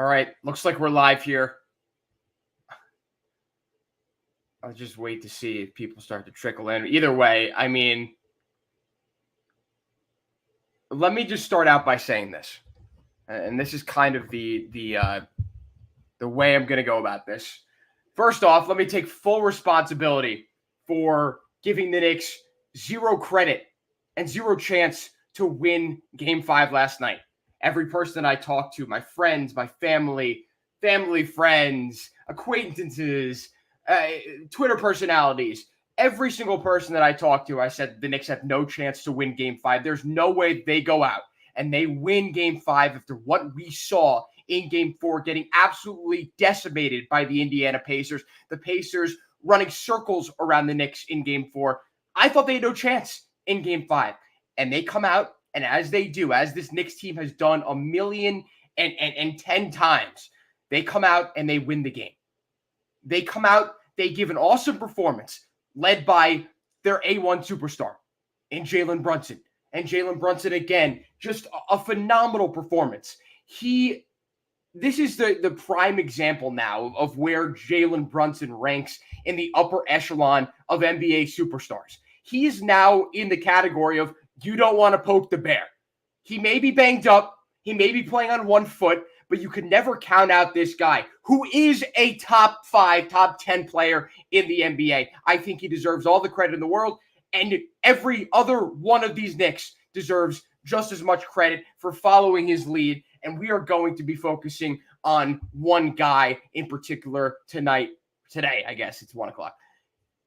All right, looks like we're live here. I'll just wait to see if people start to trickle in. Either way, I mean, let me just start out by saying this, and this is kind of the way I'm going to go about this. First off, let me take full responsibility for giving the Knicks zero credit and zero chance to win Game 5 last night. Every person I talked to, my friends, my family, friends, acquaintances, Twitter personalities, every single person that I talked to, I said the Knicks have no chance to win Game 5. There's no way they go out and they win Game 5 after what we saw in Game 4, getting absolutely decimated by the Indiana Pacers. The Pacers running circles around the Knicks in Game 4. I thought they had no chance in Game 5. And they come out, and as they do, as this Knicks team has done 1,000,010 times, they come out and they win the game. They come out, they give an awesome performance, led by their A1 superstar in Jalen Brunson. And Jalen Brunson, again, just a phenomenal performance. This is the prime example now of where Jalen Brunson ranks in the upper echelon of NBA superstars. He is now in the category of you don't want to poke the bear. He may be banged up. He may be playing on one foot, but you could never count out this guy who is a top 5, top 10 player in the NBA. I think he deserves all the credit in the world, and every other one of these Knicks deserves just as much credit for following his lead, and we are going to be focusing on one guy in particular today, I guess. It's 1 o'clock.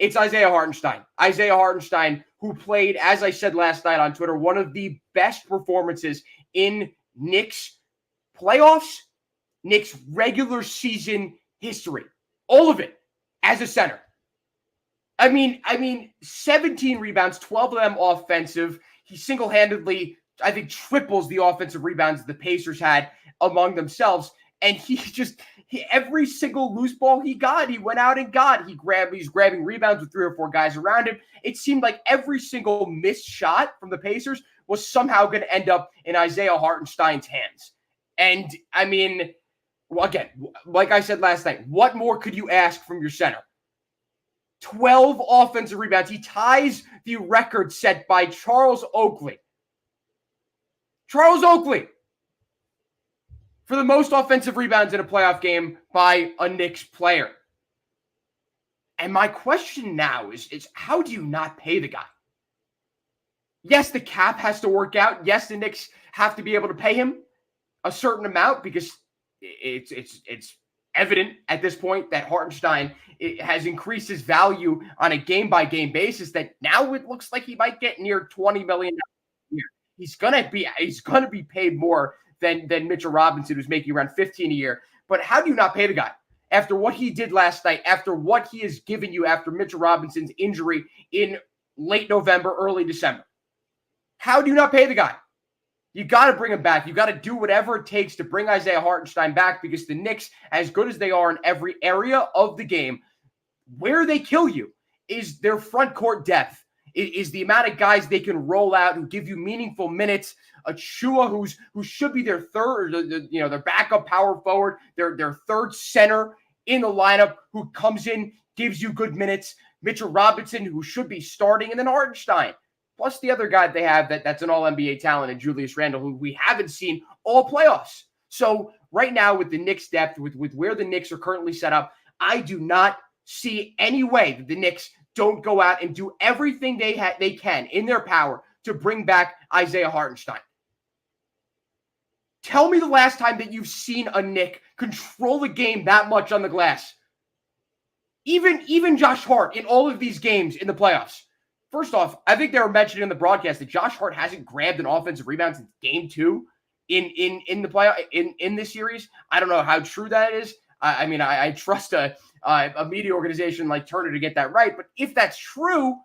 It's Isaiah Hartenstein. Isaiah Hartenstein, who played, as I said last night on Twitter, one of the best performances in Knicks playoffs, Knicks regular season history. All of it as a center. I mean, 17 rebounds, 12 of them offensive. He single-handedly, I think, triples the offensive rebounds the Pacers had among themselves. And every single loose ball he got, he went out and got. He's grabbing rebounds with 3 or 4 guys around him. It seemed like every single missed shot from the Pacers was somehow going to end up in Isaiah Hartenstein's hands. And, I mean, well, again, like I said last night, what more could you ask from your center? 12 offensive rebounds. He ties the record set by Charles Oakley. Charles Oakley for the most offensive rebounds in a playoff game by a Knicks player. And my question now is how do you not pay the guy? Yes, the cap has to work out. Yes, the Knicks have to be able to pay him a certain amount because it's evident at this point that Hartenstein has increased his value on a game-by-game basis that now it looks like he might get near $20 million a year. He's gonna be paid more than Mitchell Robinson, who's making around $15 a year. But how do you not pay the guy after what he did last night, after what he has given you after Mitchell Robinson's injury in late November, early December? How do you not pay the guy? You got to bring him back. You got to do whatever it takes to bring Isaiah Hartenstein back because the Knicks, as good as they are in every area of the game, where they kill you is their front court depth, is the amount of guys they can roll out who give you meaningful minutes. Achua, who should be their third, their backup power forward, their third center in the lineup who comes in, gives you good minutes. Mitchell Robinson, who should be starting, and then Hartenstein. Plus the other guy they have that's an all-NBA talent, and Julius Randle, who we haven't seen all playoffs. So right now with the Knicks depth, with where the Knicks are currently set up, I do not see any way that the Knicks don't go out and do everything they can in their power to bring back Isaiah Hartenstein. Tell me the last time that you've seen a Knick control the game that much on the glass. Even Josh Hart in all of these games in the playoffs. First off, I think they were mentioning in the broadcast that Josh Hart hasn't grabbed an offensive rebound since Game 2 in the playoff in this series. I don't know how true that is. I trust a media organization like Turner to get that right. But if that's true,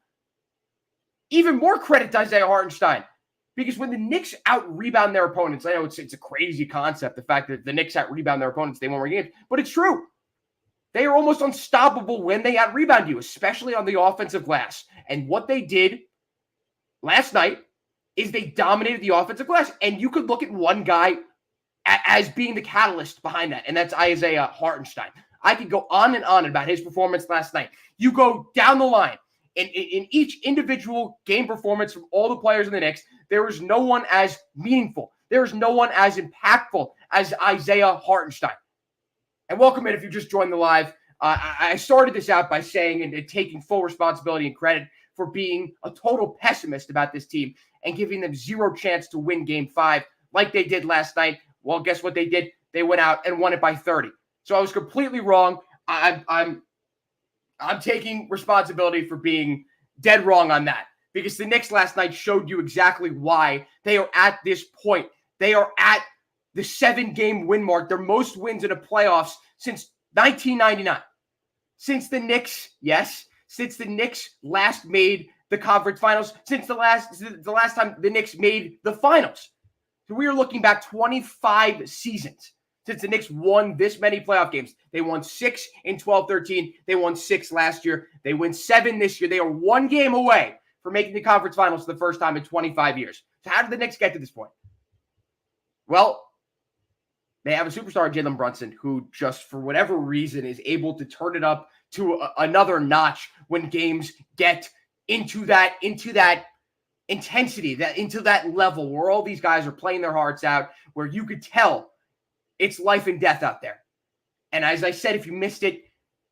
even more credit to Isaiah Hartenstein. Because when the Knicks out-rebound their opponents, I know it's a crazy concept, the fact that the Knicks out-rebound their opponents, they won't win games, but it's true. They are almost unstoppable when they out-rebound you, especially on the offensive glass. And what they did last night is they dominated the offensive glass. And you could look at one guy as being the catalyst behind that, and that's Isaiah Hartenstein. I could go on and on about his performance last night. You go down the line. In each individual game performance from all the players in the Knicks, there is no one as meaningful. There is no one as impactful as Isaiah Hartenstein. And welcome in if you just joined the live. I started this out by saying and taking full responsibility and credit for being a total pessimist about this team and giving them zero chance to win Game 5 like they did last night. Well, guess what they did? They went out and won it by 30. So I was completely wrong. I'm taking responsibility for being dead wrong on that because the Knicks last night showed you exactly why they are at this point. They are at the 7-game win mark, their most wins in the playoffs since 1999. Since the Knicks last made the conference finals, since the last time the Knicks made the finals. So we are looking back 25 seasons since the Knicks won this many playoff games. They won 6 in 12-13. They won 6 last year. They win 7 this year. They are 1 game away from making the conference finals for the first time in 25 years. So how did the Knicks get to this point? Well, they have a superstar, Jalen Brunson, who just for whatever reason is able to turn it up to another notch when games get into that intensity, into that level where all these guys are playing their hearts out, where you could tell it's life and death out there. And as I said, if you missed it,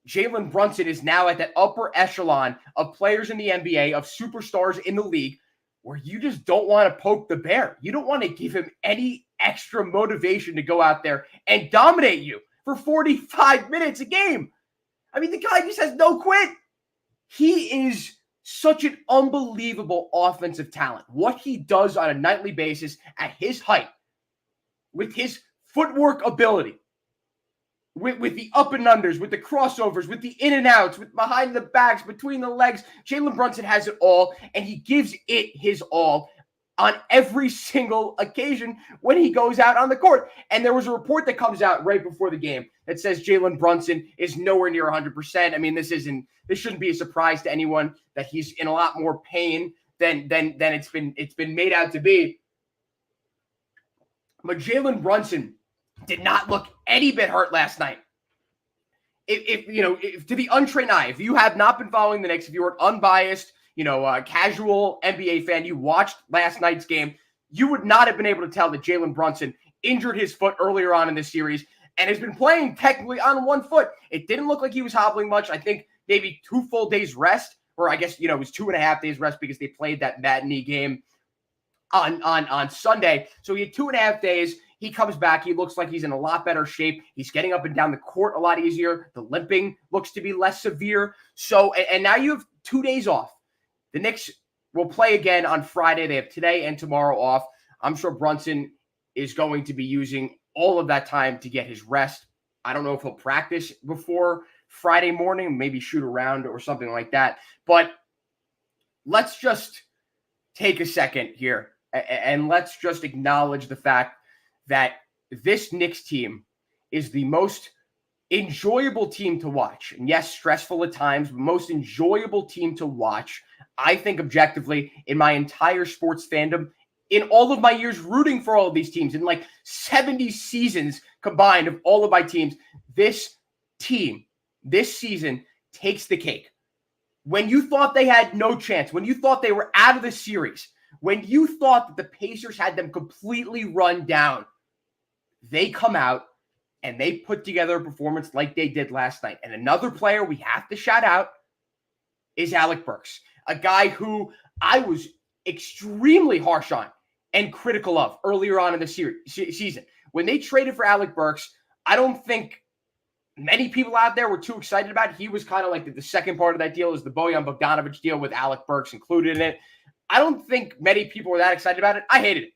Jalen Brunson is now at that upper echelon of players in the NBA, of superstars in the league, where you just don't want to poke the bear. You don't want to give him any extra motivation to go out there and dominate you for 45 minutes a game. I mean, the guy just has no quit. He is such an unbelievable offensive talent. What he does on a nightly basis at his height, with his footwork ability, with the up and unders, with the crossovers, with the in and outs, with behind the backs, between the legs. Jalen Brunson has it all, and he gives it his all on every single occasion when he goes out on the court. And there was a report that comes out right before the game that says Jalen Brunson is nowhere near 100%. I mean, this shouldn't be a surprise to anyone that he's in a lot more pain than it's been made out to be. But Jalen Brunson did not look any bit hurt last night. If to the untrained eye, if you have not been following the Knicks, if you were an unbiased, casual NBA fan, you watched last night's game, you would not have been able to tell that Jalen Brunson injured his foot earlier on in this series and has been playing technically on one foot. It didn't look like he was hobbling much. I think maybe 2 full days rest, or I guess, it was 2.5 days rest because they played that matinee game on Sunday. So he had 2.5 days. He comes back. He looks like he's in a lot better shape. He's getting up and down the court a lot easier. The limping looks to be less severe. So, and now you have 2 days off. The Knicks will play again on Friday. They have today and tomorrow off. I'm sure Brunson is going to be using all of that time to get his rest. I don't know if he'll practice before Friday morning, maybe shoot around or something like that. But let's just take a second here and let's just acknowledge the fact that this Knicks team is the most enjoyable team to watch. And yes, stressful at times, but most enjoyable team to watch, I think, objectively, in my entire sports fandom, in all of my years rooting for all of these teams, in like 70 seasons combined of all of my teams, this team, this season, takes the cake. When you thought they had no chance, when you thought they were out of the series, when you thought that the Pacers had them completely run down, they come out and they put together a performance like they did last night. And another player we have to shout out is Alec Burks, a guy who I was extremely harsh on and critical of earlier on in the season. When they traded for Alec Burks, I don't think many people out there were too excited about it. He was kind of like the second part of that deal is the Bojan Bogdanovic deal with Alec Burks included in it. I don't think many people were that excited about it. I hated it.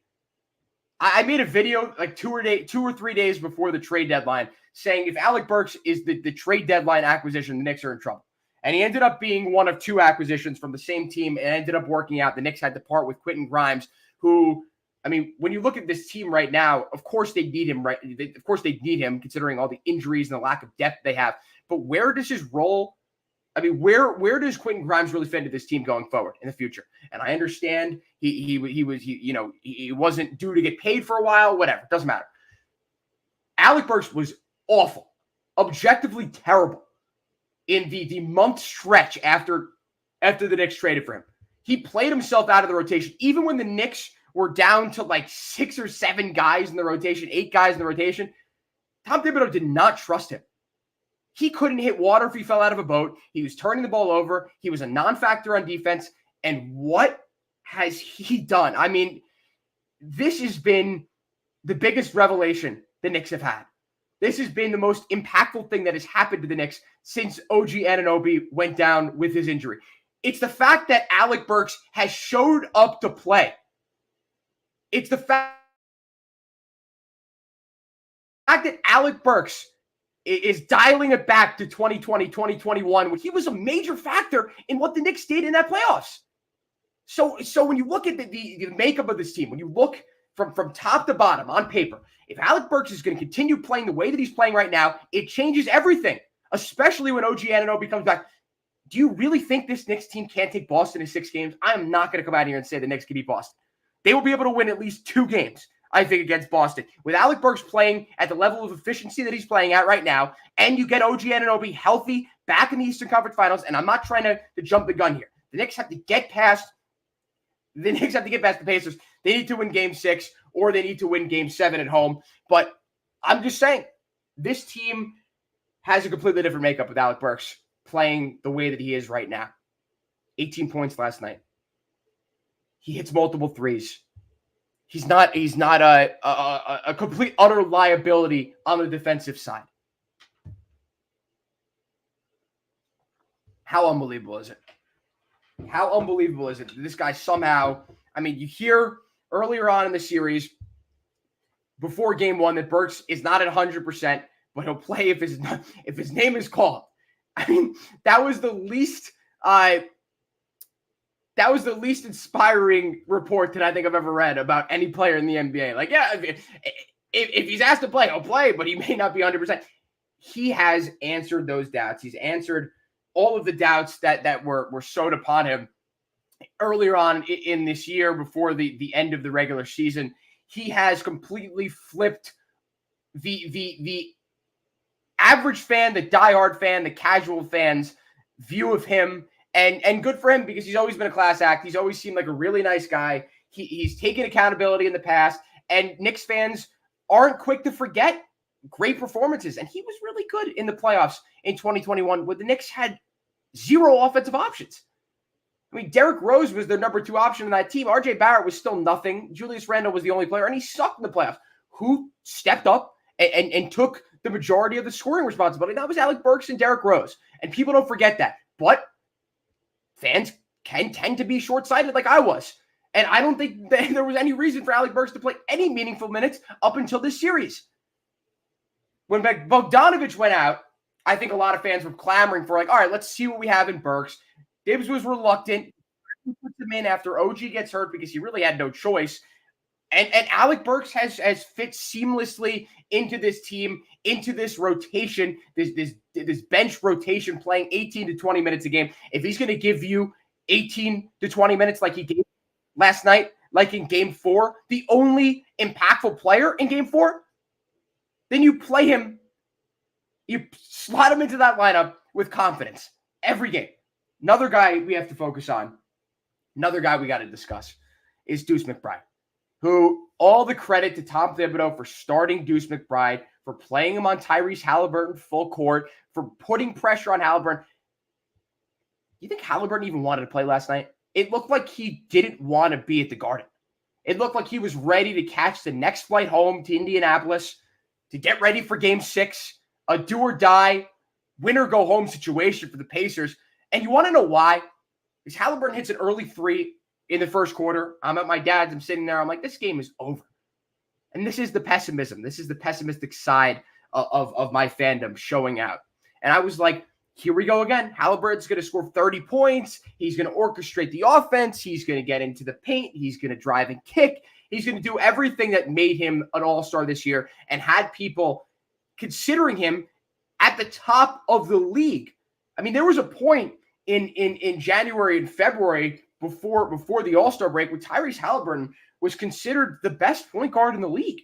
I made a video like 2 or 3 days before the trade deadline saying if Alec Burks is the trade deadline acquisition, the Knicks are in trouble. And he ended up being one of 2 acquisitions from the same team and ended up working out. The Knicks had to part with Quentin Grimes, who, I mean, when you look at this team right now, of course they need him, right? Of course they need him considering all the injuries and the lack of depth they have. But where does his role, I mean, where does Quentin Grimes really fit into this team going forward in the future? And I understand he wasn't due to get paid for a while, whatever, doesn't matter. Alec Burks was awful, objectively terrible in the month stretch after the Knicks traded for him. He played himself out of the rotation. Even when the Knicks were down to like 6 or 7 guys in the rotation, 8 guys in the rotation, Tom Thibodeau did not trust him. He couldn't hit water if he fell out of a boat. He was turning the ball over. He was a non-factor on defense. And what has he done? I mean, this has been the biggest revelation the Knicks have had. This has been the most impactful thing that has happened to the Knicks since OG Anunoby went down with his injury. It's the fact that Alec Burks has showed up to play. It's the fact that Alec Burks is dialing it back to 2020, 2021, when he was a major factor in what the Knicks did in that playoffs. So when you look at the makeup of this team, when you look from top to bottom on paper, if Alec Burks is going to continue playing the way that he's playing right now, it changes everything, especially when OG Anunoby comes back. Do you really think this Knicks team can't take Boston in 6 games? I am not going to come out here and say the Knicks can beat Boston. They will be able to win at least 2 games, I think, against Boston. With Alec Burks playing at the level of efficiency that he's playing at right now, and you get OG Anunoby healthy back in the Eastern Conference Finals, and I'm not trying to jump the gun here. The Knicks have to get past the Pacers. They need to win Game 6, or they need to win Game 7 at home. But I'm just saying, this team has a completely different makeup with Alec Burks playing the way that he is right now. 18 points last night. He hits multiple threes. He's not a complete utter liability on the defensive side. How unbelievable is it? How unbelievable is it that this guy somehow, I mean, you hear earlier on in the series, before game 1, that Burks is not at 100%, but he'll play if his name is called. I mean, that was the least inspiring report that I think I've ever read about any player in the NBA. Like, yeah, if he's asked to play, he'll play, but he may not be 100%. He has answered those doubts. He's answered all of the doubts that were sowed upon him earlier on in this year before the end of the regular season. He has completely flipped the average fan, the diehard fan, the casual fan's view of him. And good for him, because he's always been a class act. He's always seemed like a really nice guy. He's taken accountability in the past, and Knicks fans aren't quick to forget great performances. And he was really good in the playoffs in 2021 when the Knicks had 0 offensive options. I mean, Derrick Rose was their number 2 option in that team. RJ Barrett was still nothing. Julius Randle was the only player, and he sucked in the playoffs. Who stepped up and took the majority of the scoring responsibility? That was Alec Burks and Derrick Rose. And people don't forget that. But fans can tend to be short-sighted like I was. And I don't think that there was any reason for Alec Burks to play any meaningful minutes up until this series. When Bogdanović went out, I think a lot of fans were clamoring for, like, all right, let's see what we have in Burks. Gibbs was reluctant. He puts him in after OG gets hurt because he really had no choice. And Alec Burks has fit seamlessly into this team, into this rotation, this bench rotation, playing 18 to 20 minutes a game. If he's going to give you 18 to 20 minutes like he gave last night, like in Game 4, the only impactful player in Game 4, then you play him, you slot him into that lineup with confidence every game. Another guy we have to focus on, another guy we got to discuss is Deuce McBride, who all the credit to Tom Thibodeau for starting Deuce McBride, for playing him on Tyrese Halliburton full court, for putting pressure on Halliburton. You think Halliburton even wanted to play last night? It looked like he didn't want to be at the Garden. It looked like he was ready to catch the next flight home to Indianapolis to get ready for Game 6, a do-or-die, win-or-go-home situation for the Pacers. And you want to know why? Because Halliburton hits an early 3 in the first quarter. I'm at my dad's. I'm sitting there. I'm like, this game is over. And this is the pessimism. This is the pessimistic side of my fandom showing out. And I was like, here we go again. Halliburton's going to score 30 points. He's going to orchestrate the offense. He's going to get into the paint. He's going to drive and kick. He's going to do everything that made him an all-star this year and had people considering him at the top of the league. I mean, there was a point in January and February before the All-Star break where Tyrese Halliburton was considered the best point guard in the league.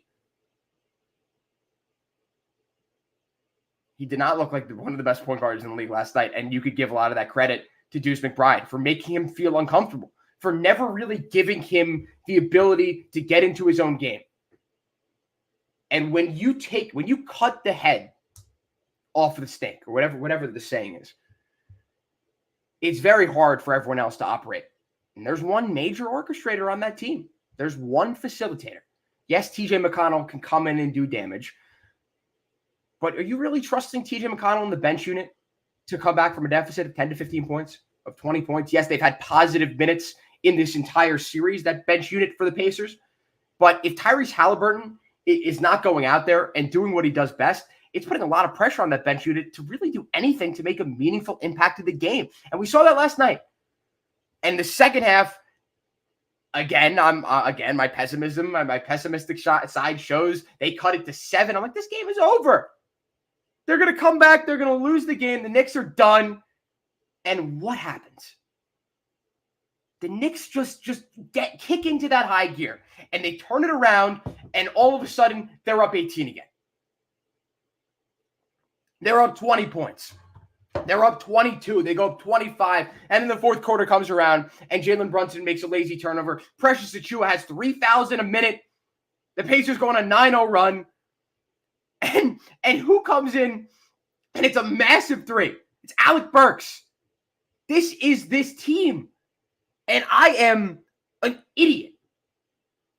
He did not look like one of the best point guards in the league last night. And you could give a lot of that credit to Deuce McBride for making him feel uncomfortable, for never really giving him the ability to get into his own game. And when you cut the head off of the snake, or whatever the saying is, it's very hard for everyone else to operate. And there's one major orchestrator on that team. There's one facilitator. Yes, TJ McConnell can come in and do damage. But are you really trusting TJ McConnell in the bench unit to come back from a deficit of 10 to 15 points, of 20 points? Yes, they've had positive minutes in this entire series, that bench unit for the Pacers. But if Tyrese Halliburton is not going out there and doing what he does best, it's putting a lot of pressure on that bench unit to really do anything to make a meaningful impact to the game. And we saw that last night. And the second half, again, my pessimism, my pessimistic side shows they cut it to 7. I'm like, this game is over. They're going to come back. They're going to lose the game. The Knicks are done. And what happens? The Knicks just kick into that high gear, and they turn it around, and all of a sudden, they're up 18 again. They're up 20 points. They're up 22. They go up 25. And then the fourth quarter comes around, and Jalen Brunson makes a lazy turnover. Precious Achiuwa has 3 fouls in a minute. The Pacers go on a 9-0 run. And who comes in? And it's a massive 3. It's Alec Burks. This is this team. And I am an idiot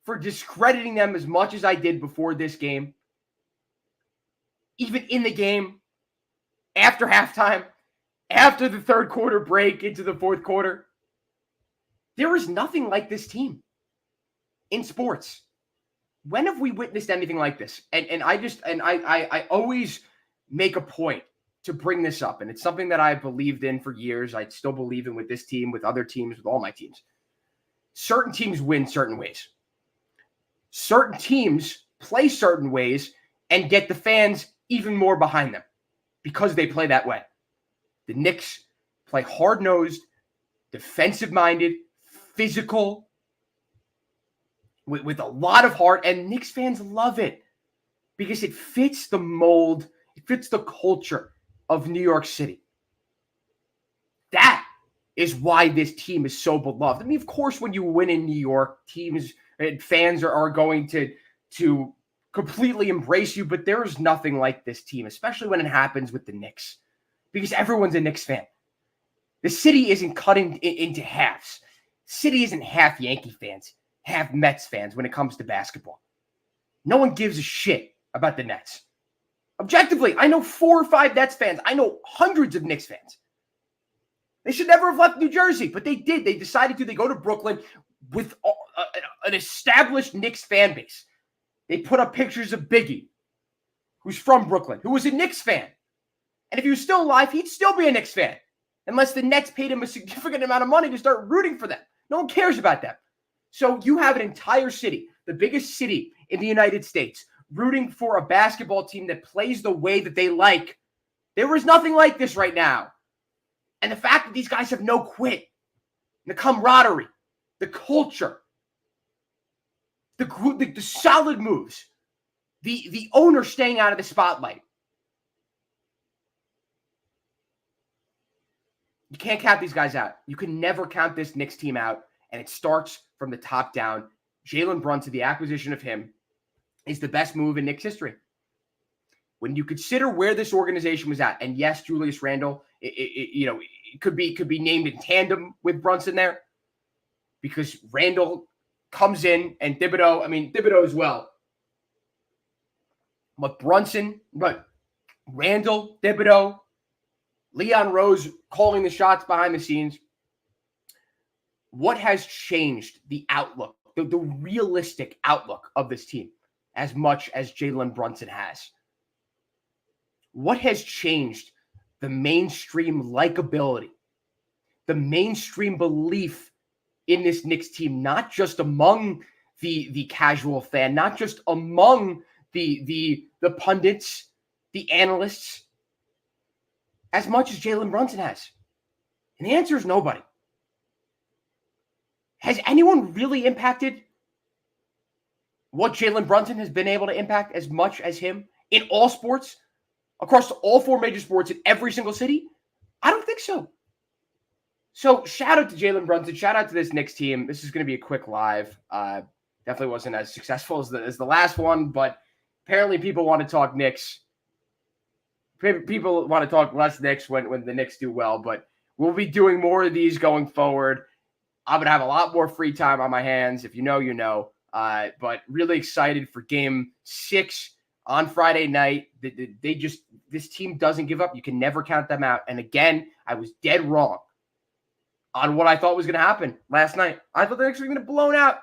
for discrediting them as much as I did before this game. Even in the game, after halftime, after the third quarter break into the fourth quarter. There is nothing like this team in sports. When have we witnessed anything like this? And I always make a point to bring this up. And it's something that I've believed in for years. I still believe in with this team, with other teams, with all my teams. Certain teams win certain ways. Certain teams play certain ways and get the fans even more behind them because they play that way. The Knicks play hard-nosed, defensive-minded, physical, with a lot of heart, and Knicks fans love it because it fits the mold, it fits the culture of New York City. That is why this team is so beloved. I mean, of course, when you win in New York, teams and fans are going to completely embrace you, but there is nothing like this team, especially when it happens with the Knicks, because everyone's a Knicks fan. The city isn't cut into halves. City isn't half Yankee fans, half Mets fans when it comes to basketball. No one gives a shit about the Nets. Objectively, I know 4 or 5 Nets fans. I know hundreds of Knicks fans. They should never have left New Jersey, but they did. They decided to. They go to Brooklyn with an established Knicks fan base. They put up pictures of Biggie, who's from Brooklyn, who was a Knicks fan. And if he was still alive, he'd still be a Knicks fan, unless the Nets paid him a significant amount of money to start rooting for them. No one cares about them. So you have an entire city, the biggest city in the United States, rooting for a basketball team that plays the way that they like. There is nothing like this right now. And the fact that these guys have no quit, the camaraderie, the culture, the solid moves, the owner staying out of the spotlight. You can't count these guys out. You can never count this Knicks team out, and it starts from the top down. Jalen Brunson, the acquisition of him, is the best move in Knicks history. When you consider where this organization was at, and yes, Julius Randle, it could be named in tandem with Brunson there, because Randle comes in and Thibodeau as well. But Randle, Thibodeau, Leon Rose calling the shots behind the scenes. What has changed the outlook, the realistic outlook of this team as much as Jalen Brunson has? What has changed the mainstream likability, the mainstream belief in this Knicks team, not just among the casual fan, not just among the pundits, the analysts, as much as Jalen Brunson has? And the answer is nobody. Has anyone really impacted what Jalen Brunson has been able to impact as much as him in all sports? across all 4 major sports in every single city? I don't think so. So shout out to Jalen Brunson. Shout out to this Knicks team. This is going to be a quick live. Definitely wasn't as successful as the last one, but apparently people want to talk Knicks. People want to talk less Knicks when the Knicks do well, but we'll be doing more of these going forward. I'm going to have a lot more free time on my hands. If you know, you know. But really excited for Game 6 on Friday night. This team doesn't give up. You can never count them out. And again, I was dead wrong on what I thought was going to happen last night. I thought the Knicks were going to get blown out.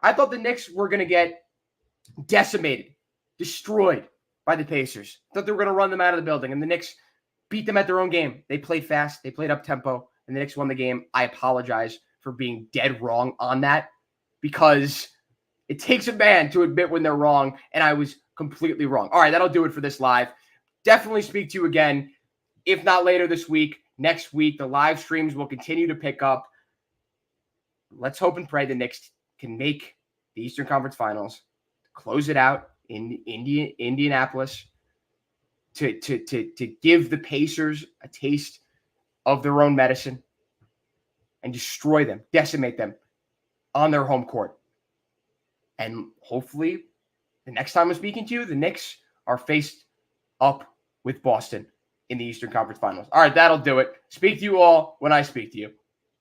I thought the Knicks were going to get decimated, destroyed by the Pacers. I thought they were going to run them out of the building, and the Knicks beat them at their own game. They played fast. They played up-tempo, and the Knicks won the game. I apologize for being dead wrong on that because it takes a man to admit when they're wrong, and I was completely wrong. All right, that'll do it for this live. Definitely speak to you again, if not later this week. Next week, the live streams will continue to pick up. Let's hope and pray the Knicks can make the Eastern Conference Finals, close it out in Indianapolis, to give the Pacers a taste of their own medicine and destroy them, decimate them on their home court. And hopefully, the next time I'm speaking to you, the Knicks are faced up with Boston in the Eastern Conference Finals. All right, that'll do it. Speak to you all when I speak to you.